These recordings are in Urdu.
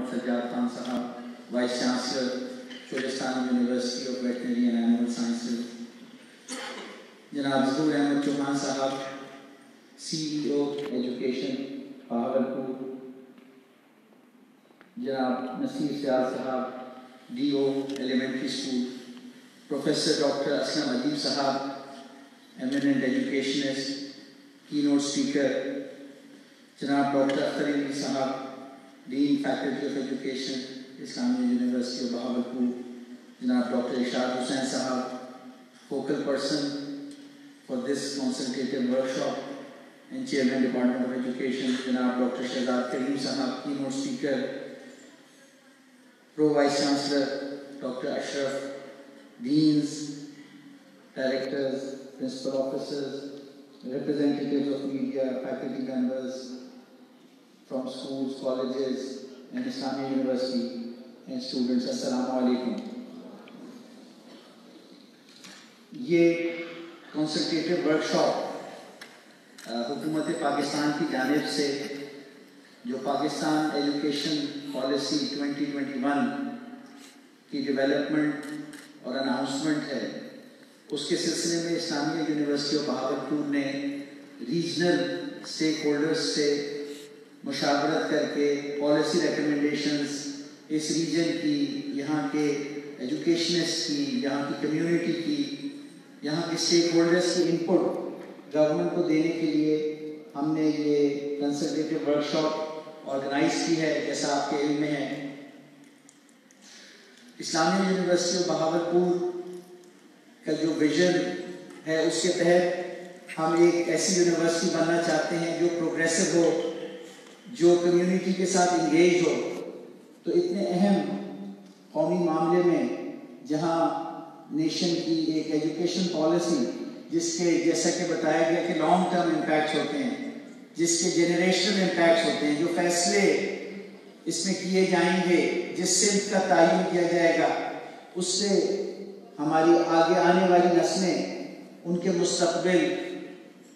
محمد سجاد خان صاحب, vice chancellor Cholistan university of veterinary and animal sciences, جناب ظہور احمد چوہان صاحب, CEO ایجوکیشن بہاولپور, جناب نصیر سیال صاحب, DO elementary school, professor doctor Aslam Adeeb صاحب, eminent educationist, keynote speaker, جناب ڈاکٹر اختر علی صاحب, dean faculty of education Islamia university of Bahawalpur, جناب ڈاکٹر ارشاد حسین صاحب, focal person for this consultative workshop and chairman department of education, جناب ڈاکٹر شہزاد کریم صاحب, keynote speaker, pro vice chancellor doctor Ashraf, deans, directors, principal officers, representatives of media, faculty members from schools, colleges and Islamic University and students, Assalamu alaikum. یہ کنسلٹیٹیو ورکشاپ حکومت پاکستان کی جانب سے جو پاکستان ایجوکیشن پالیسی 2021 کی ڈیولپمنٹ اور اناؤنسمنٹ ہے, اس کے سلسلے میں اسلامیہ یونیورسٹی آف بہاولپور نے ریجنل اسٹیک ہولڈرز سے مشاورت کر کے پالیسی ریکمنڈیشنز اس ریجن کی, یہاں کے ایجوکیشنسٹ کی, یہاں کی کمیونٹی کی, یہاں کے اسٹیک ہولڈرز کی انپٹ گورنمنٹ کو دینے کے لیے ہم نے یہ کنسلٹیٹیو ورکشاپ آرگنائز کی ہے. جیسا آپ کے علم میں ہے, اسلامیہ یونیورسٹی آف بہاولپور کا جو ویژن ہے اس کے تحت ہم ایک ایسی یونیورسٹی بننا چاہتے ہیں جو پروگریسو ہو, جو کمیونٹی کے ساتھ انگیج ہو. تو اتنے اہم قومی معاملے میں جہاں نیشن کی ایک ایجوکیشن پالیسی جس کے جیسا کہ بتایا گیا کہ لانگ ٹرم امپیکٹس ہوتے ہیں, جس کے جنریشنل امپیکٹس ہوتے ہیں, جو فیصلے اس میں کیے جائیں گے, جس سمت کا تعین کیا جائے گا, اس سے ہماری آگے آنے والی نسلیں, ان کے مستقبل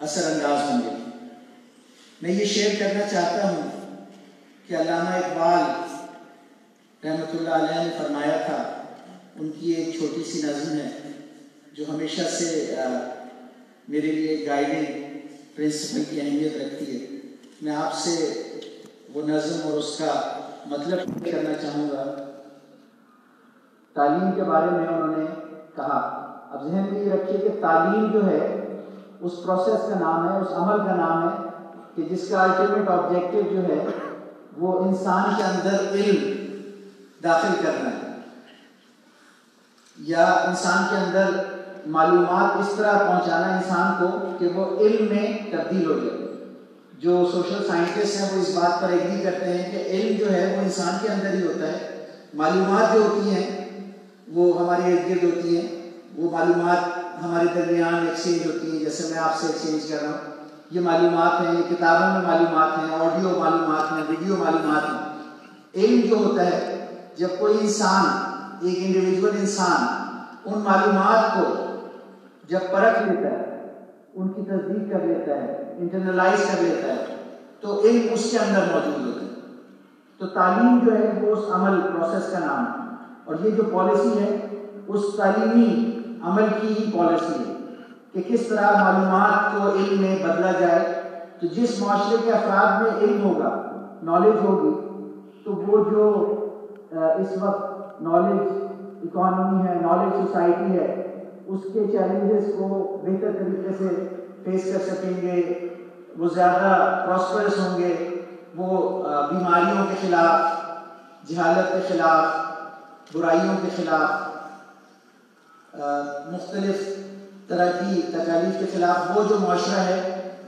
اثر انداز ہوں گے. میں یہ شیئر کرنا چاہتا ہوں کہ علامہ اقبال رحمۃ اللہ علیہ نے فرمایا تھا, ان کی ایک چھوٹی سی نظم ہے جو ہمیشہ سے میرے لیے گائیڈنگ پرنسپل کی اہمیت رکھتی ہے. میں آپ سے وہ نظم اور اس کا مطلب کرنا چاہوں گا. تعلیم کے بارے میں انہوں نے کہا, اب ذہن میں یہ رکھیے کہ تعلیم جو ہے اس پروسیس کا نام ہے, اس عمل کا نام ہے کہ جس کا الٹیمیٹ آبجیکٹو جو ہے وہ انسان کے اندر علم داخل کرنا ہے, یا انسان کے اندر معلومات اس طرح پہنچانا انسان کو کہ وہ علم میں تبدیل ہو جائے. جو سوشل سائنٹسٹ ہیں وہ اس بات پر ایگری کرتے ہیں کہ علم جو ہے وہ انسان کے اندر ہی ہوتا ہے. معلومات جو ہوتی ہیں وہ ہمارے ارد گرد ہوتی ہیں, وہ معلومات ہمارے درمیان ایکسچینج ہوتی ہیں, جیسے میں آپ سے ایکسچینج کر رہا ہوں. یہ معلومات ہیں, یہ کتابوں میں معلومات ہیں, آڈیو معلومات ہیں, ویڈیو معلومات ہیں. علم جو ہوتا ہے جب کوئی انسان, ایک انڈیویجول انسان ان معلومات کو جب پرکھ لیتا ہے, ان کی تصدیق کر لیتا ہے, انٹرنلائز کر لیتا ہے, تو علم اس کے اندر موجود ہوتا ہے. تو تعلیم جو ہے وہ اس عمل پروسیس کا نام ہے, اور یہ جو پالیسی ہے اس تعلیمی عمل کی ہی پالیسی ہے کہ کس طرح معلومات کو علم میں بدلا جائے. تو جس معاشرے کے افراد میں علم ہوگا, نالج ہوگی, تو وہ جو اس وقت نالج اکانومی ہے, نالج سوسائٹی ہے, اس کے چیلنجز کو بہتر طریقے سے فیس کر سکیں گے, وہ زیادہ پراسپرس ہوں گے, وہ بیماریوں کے خلاف, جہالت کے خلاف, برائیوں کے خلاف, مختلف طرح کی تکالیف کے خلاف وہ جو معاشرہ ہے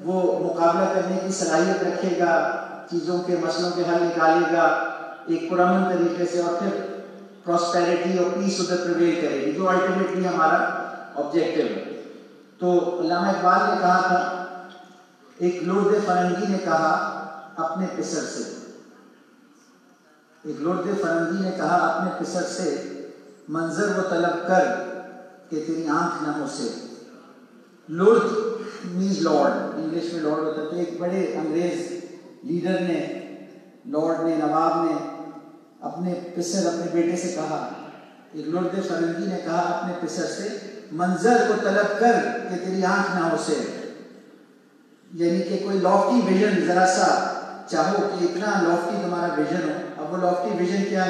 وہ مقابلہ کرنے کی صلاحیت رکھے گا, چیزوں کے مسئلوں کے حل نکالے گا ایک پرامن طریقے سے, اور پھر پراسپیرٹی اور پیس ادھر پریویل کرے گی, جو الٹیمیٹلی ہمارا آبجیکٹو ہے. تو علامہ اقبال نے کہا تھا, ایک لرد فرنگی نے کہا اپنے پسر سے, ایک لرد فرنگی نے کہا اپنے پسر سے, منظر وہ طلب کر کہ تیری آنکھ نہ ہو سے. لرد مینز لارڈ, انگلش میں لارڈ ہوتا ہے. تو ایک بڑے انگریز لیڈر نے, لارڈ نے, نواب نے اپنے پسر اپنے بیٹے سے کہا، ایک لرد فرنگی نے کہا اپنے پسر سے، منظر کو طلب کر کہ تیری آنکھ نہ ہو سے، یعنی کہ کوئی لافٹی ویژن ذرا سا چاہو کہ اتنا لافٹی تمہارا ویژن ہو۔ اب وہ لافٹی ویژن کیا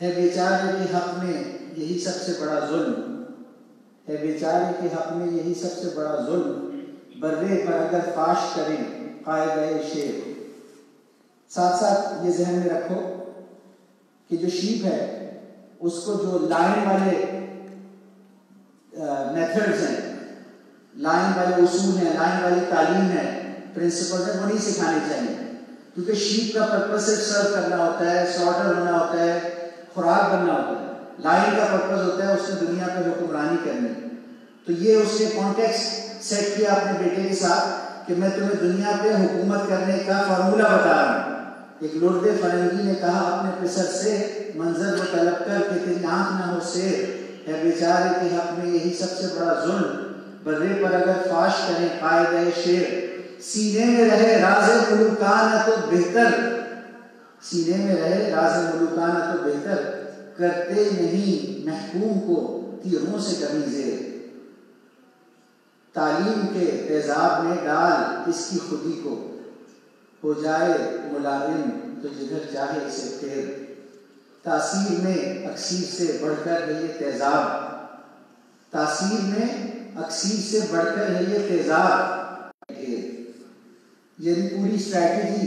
ہے بیچارے کے حق میں یہی سب سے بڑا ظلم، ہے بیچارے کے حق میں یہی سب سے بڑا ظلم، برے پر اگر فاش کریں قاعدہ شیر۔ ساتھ ساتھ یہ ذہن میں رکھو کہ جو شیپ ہے اس کو جو لائن والے میتھڈز ہیں، لائن والے اصول ہیں، لائن والی تعلیم ہے، پرنسپل ہے، وہ نہیں سکھانے چاہیے، کیونکہ شیپ کا پرپس صرف سرو کرنا ہوتا ہے، سلاٹر ہونا ہوتا ہے، خوراک بننا ہوتا ہے۔ لائن کا پرپس ہوتا ہے اس نے دنیا پہ حکمرانی کرنی۔ تو یہ اس نے کانٹیکسٹ سیٹ کیا اپنے بیٹے کے ساتھ کہ میں تمہیں دنیا پہ حکومت کرنے کا فارمولہ بتا رہا ہوں۔ ایک لرد فرنگی نے کہا اپنے پسر سے، منظر کو طلب کر کہ تیری آنکھ نہ ہو سیر، ہے بیچارے کے حق میں یہی سب سے بڑا ظلم، برے پر اگر فاش کریں قاعدہ شیر۔ سینے میں رہے راز ملوکانہ تو بہتر، سینے میں رہے راز ملوکانہ تو بہتر، کرتے نہیں محکوم کو تیروں سے کبھی زیر۔ تعلیم کے تیزاب میں ڈال اس کی خودی کو، ہو جائے ملازم تو جدھر چاہے اسے پھیر۔ تاثیر میں اکسیر سے بڑھ کر ہے یہ تیزاب، تاثیر میں اکسیر سے بڑھ کر ہے یہ تیزاب۔ یعنی پوری اسٹریٹجی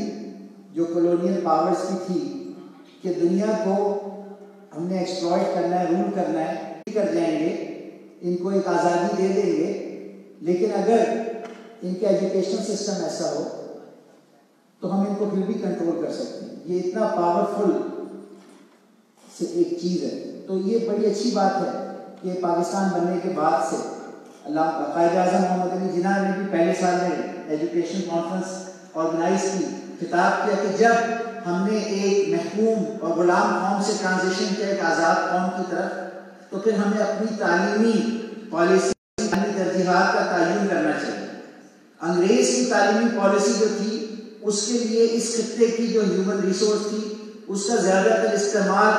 جو کولونیل پاورز کی تھی کہ دنیا کو ہم نے ایکسپلائٹ کرنا ہے، رول کرنا ہے، کر جائیں گے، ان کو ایک آزادی دے دیں گے، لیکن اگر ان کا ایجوکیشن سسٹم ایسا ہو تو ہم ان کو پھر بھی کنٹرول کر سکتے ہیں۔ یہ اتنا پاورفل سے ایک چیز ہے۔ تو یہ بڑی اچھی بات ہے کہ پاکستان بننے کے بعد سے اللہ قائد اعظم محمد علی جناح نے بھی پہلے سال میں ایجوکیشن کانفرنس آرگنائز کی، خطاب کیا کہ جب ہم نے ایک محکوم اور غلام قوم سے ٹرانزیشن کیا ایک آزاد قوم کی طرف، تو پھر ہمیں اپنی تعلیمی پالیسی، تعلیمی ترجیحات کا تعین کرنا چاہیے۔ انگریز کی تعلیمی پالیسی جو تھی اس کے لیے اس خطے کی جو ہیومن ریسورس تھی اس کا زیادہ تر استعمال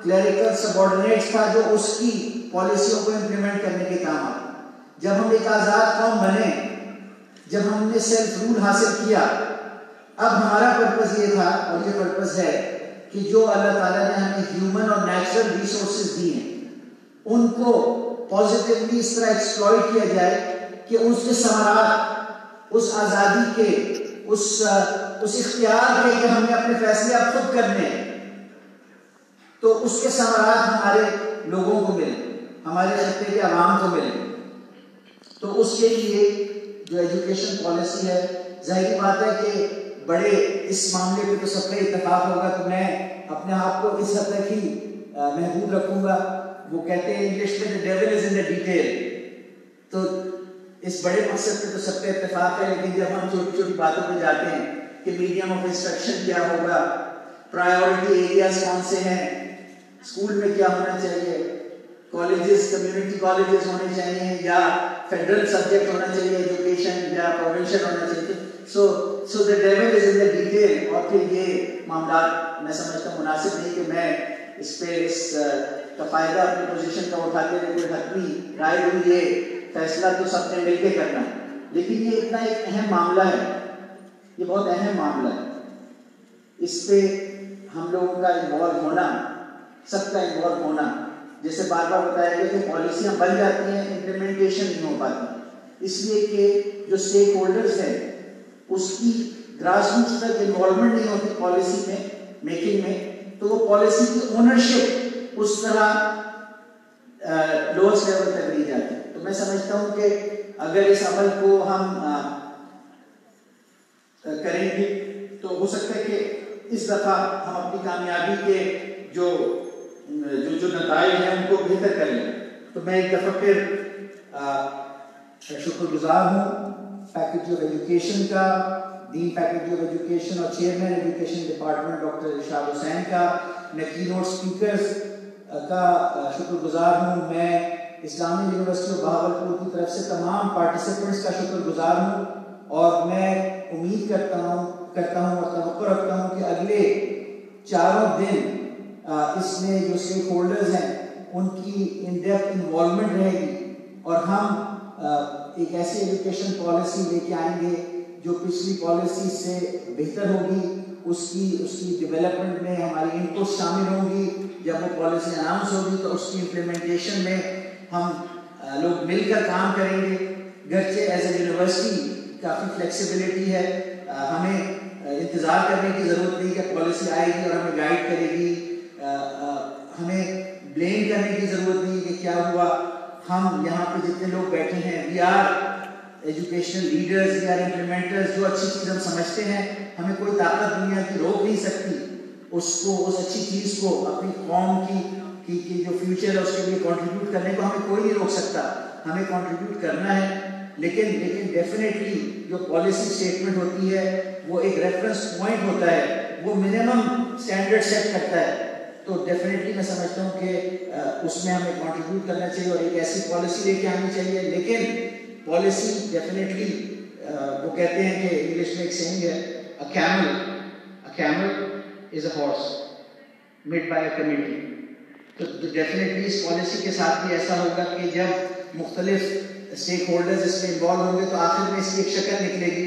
کلیریکل سبارڈینیٹس تھا جو اس کی پالیسیوں کو امپلیمنٹ کرنے کے کام آئے۔ جب ہم ایک آزاد قوم بنے، جب ہم نے سیلف رول حاصل کیا، اب ہمارا پرپس یہ تھا اور یہ پرپس ہے کہ جو اللہ تعالیٰ نے ہمیں ہیومن اور نیچرل ریسورسز دی ہیں ان کو پازیٹیولی اس طرح ایکسپلائٹ کیا جائے کہ اس کے ثمرات، اس آزادی کے، اس اختیار کے کہ ہم نے اپنے فیصلے اب خود کرنے ہیں، تو اس کے ثمرات ہمارے لوگوں کو ملیں، ہمارے خطے کے عوام کو ملیں۔ تو اس کے لیے جو ایجوکیشن پالیسی ہے، ظاہری بات ہے کہ بڑے اس معاملے پہ تو سب کا اتفاق ہوگا، تو میں اپنے آپ کو اس حد تک ہی محدود رکھوں گا۔ وہ کہتے ہیں انگلش میں the devil is in the detail، تو اس بڑے مقصد پہ تو سب کا اتفاق ہے، لیکن جب ہم چھوٹی چھوٹی باتوں پہ جاتے ہیں کہ میڈیم آف انسٹرکشن کیا ہوگا، پرائیورٹی ایریاز کون سے ہیں، اسکول میں کیا ہونا چاہیے، کالجز کمیونٹی کالجز ہونے چاہیے یا فیڈرل سبجیکٹ ہونا چاہیے ایجوکیشن یا پروونشل ہونا چاہیے، سو the devil is in the detail۔ اور پھر یہ معاملات میں سمجھتا ہوں مناسب نہیں کہ میں اس پہ اس کا فائدہ اپنی پوزیشن کا اٹھاتے ہوئے کوئی حتمی رائے دوں، یہ فیصلہ تو سب نے مل کے کرنا ہے، لیکن یہ اتنا ایک اہم معاملہ ہے، یہ بہت اہم معاملہ ہے، اس پہ ہم لوگوں کا انوالو ہونا، سب کا انوالو ہونا، جیسے بار بار بتایا گیا کہ پالیسیاں بن جاتی ہیں، امپلیمنٹیشن نہیں ہو پاتی، اس لیے کہ جو اسٹیک ہولڈرز ہیں اس کی گراس روٹس تک انوالومنٹ نہیں ہوتی پالیسی میں میکنگ میں، تو وہ پالیسی کی اونرشپ اس طرح لوئسٹ لیول تک نہیں جاتی۔ تو میں سمجھتا ہوں کہ اگر اس عمل کو ہم کریں گے تو ہو سکتا ہے کہ اس دفعہ ہم اپنی کامیابی کے جو نتائج ہیں ان کو بہتر کر لیں۔ تو میں ایک دفعہ پھر شکر گزار ہوں فیکلٹی آف ایجوکیشن کا، دین فیکلٹی آف ایجوکیشن اور chairman education department doctor Irshad حسین کا، میں کی نوٹ اسپیکرز کا شکر گزار ہوں، میں اسلامی یونیورسٹی آف بہاولپور کی طرف سے تمام پارٹیسپینٹس کا شکر گزار ہوں، اور میں امید کرتا ہوں اور توقع رکھتا ہوں کہ اگلے چاروں دن اس میں جو اسٹیک ہولڈرز ہیں ان کی ان ڈیپتھ انوالومنٹ رہے گی، اور ہم ایک ایسی ایجوکیشن پالیسی لے کے آئیں گے جو پچھلی پالیسی سے بہتر ہوگی. اس کی ڈیولپمنٹ میں ہماری انپٹ شامل ہوں گی. جب وہ پالیسی اناؤنس ہوگی تو اس کی امپلیمنٹیشن میں ہم لوگ مل کر کام کریں گے. گرچہ ایز اے یونیورسٹی کافی فلیکسیبلٹی ہے، ہمیں انتظار کرنے کی ضرورت نہیں کہ پالیسی آئے گی اور ہمیں گائیڈ کرے گی، ہمیں بلیم کرنے کی ضرورت نہیں کہ کیا ہوا. ہم یہاں پہ جتنے لوگ بیٹھے ہیں we are educational leaders, we are implementers. جو اچھی چیز ہم سمجھتے ہیں ہمیں کوئی طاقت دنیا کی روک نہیں سکتی اس اچھی چیز کو، اپنی قوم کی جو فیوچر ہے اس کے لیے کنٹریبیوٹ کرنے کو ہمیں کوئی نہیں روک سکتا. ہمیں کنٹریبیوٹ کرنا ہے، لیکن ڈیفینیٹلی جو پالیسی اسٹیٹمنٹ ہوتی ہے وہ ایک ریفرنس پوائنٹ ہوتا ہے، وہ منیمم اسٹینڈرڈ سیٹ کرتا ہے. تو ڈیفینیٹلی میں سمجھتا ہوں کہ اس میں ہمیں کنٹریبیوٹ کرنا چاہیے اور ایک ایسی پالیسی لے کے آنی چاہیے. لیکن پالیسی ڈیفینیٹلی وہ کہتے ہیں کہ انگلش میں ایک سینگ ہے، a camel is a horse made by a committee. تو ڈیفینیٹلی اس پالیسی کے ساتھ بھی ایسا ہوگا کہ جب مختلف اسٹیک ہولڈرز اس میں انوالو ہوں گے تو آخر میں اس کی ایک شکل نکلے گی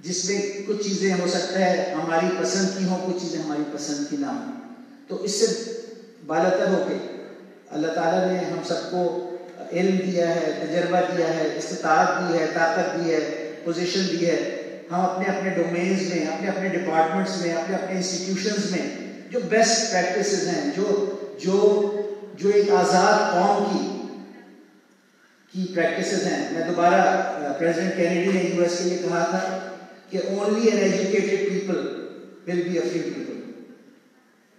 جس میں کچھ چیزیں ہو سکتا ہے ہماری پسند کی ہوں، کچھ چیزیں ہماری پسند کی نہ ہوں. تو اس سے بالاتر ہو کے اللہ تعالیٰ نے ہم سب کو علم دیا ہے، تجربہ دیا ہے، استطاعت دی ہے، طاقت دی ہے، پوزیشن دی ہے. ہم اپنے اپنے ڈومینز میں، اپنے اپنے ڈپارٹمنٹس میں، اپنے اپنے انسٹیٹیوشنز میں جو بیسٹ پریکٹسز ہیں، جو ایک آزاد قوم کی پریکٹسز ہیں. میں دوبارہ پریزیڈنٹ کینیڈی نے یو ایس کے لیے کہا تھا کہ only an educated people will be a free people.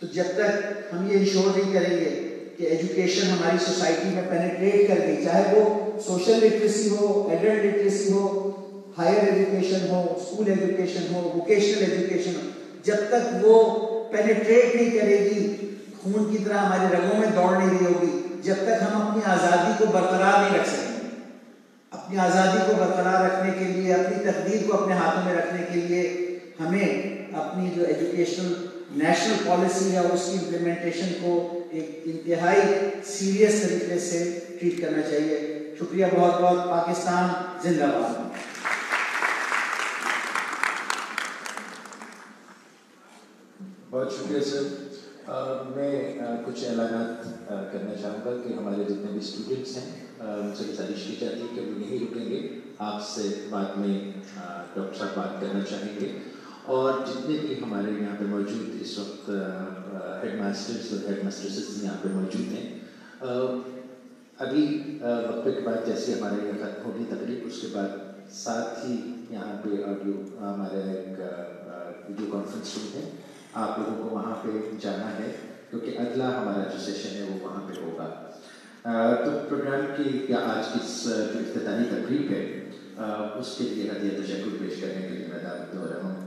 تو جب تک ہم یہ انشور نہیں کریں گے کہ ایجوکیشن ہماری سوسائٹی میں پینیٹریٹ کر گئی، چاہے وہ سوشل لٹریسی ہو، ایڈلٹ لٹریسی ہو، ہائر ایجوکیشن ہو، اسکول ایجوکیشن ہو، ووکیشنل ایجوکیشن ہو، جب تک وہ پینیٹریٹ نہیں کرے گی، خون کی طرح ہمارے رگوں میں دوڑ نہیں رہی ہوگی، جب تک ہم اپنی آزادی کو برقرار نہیں رکھ سکیں گے. اپنی آزادی کو برقرار رکھنے کے لیے، اپنی تقدیر کو اپنے ہاتھوں میں رکھنے کے لیے ہمیں اپنی جو ایجوکیشنل نیشنل پالیسی ہے اور اس کی امپلیمنٹیشن کو ایک انتہائی سیریس طریقے سے ٹریٹ کرنا چاہیے. شکریہ بہت بہت. پاکستان زندہ باد. بہت شکریہ سر. میں کچھ اعلانات کرنا چاہوں گا کہ ہمارے جتنے بھی اسٹوڈنٹس ہیں ان سے گزارش کی جاتی ہے کہ وہ یہیں رکیں گے. آپ سے بعد میں ڈاکٹر صاحب بات کرنا چاہیں گے. اور جتنے بھی ہمارے یہاں پہ موجود اس وقت ہیڈ ماسٹرس اور ہیڈ مسٹریسز یہاں پہ موجود ہیں، ابھی وقفے کے بعد جیسے ہمارے یہاں ختم ہوگی تقریب، اس کے بعد ساتھ ہی یہاں پہ آڈیو ہمارا ایک ویڈیو کانفرنس روم ہے، آپ لوگوں کو وہاں پہ جانا ہے کیونکہ اگلا ہمارا جو سیشن ہے وہ وہاں پہ ہوگا. تو پروگرام کی یا آج کی جو افتتاحی تقریب ہے اس کے لیے ہدیہ تشکر پیش کرنے کے لیے میں دعوت دے رہا ہوں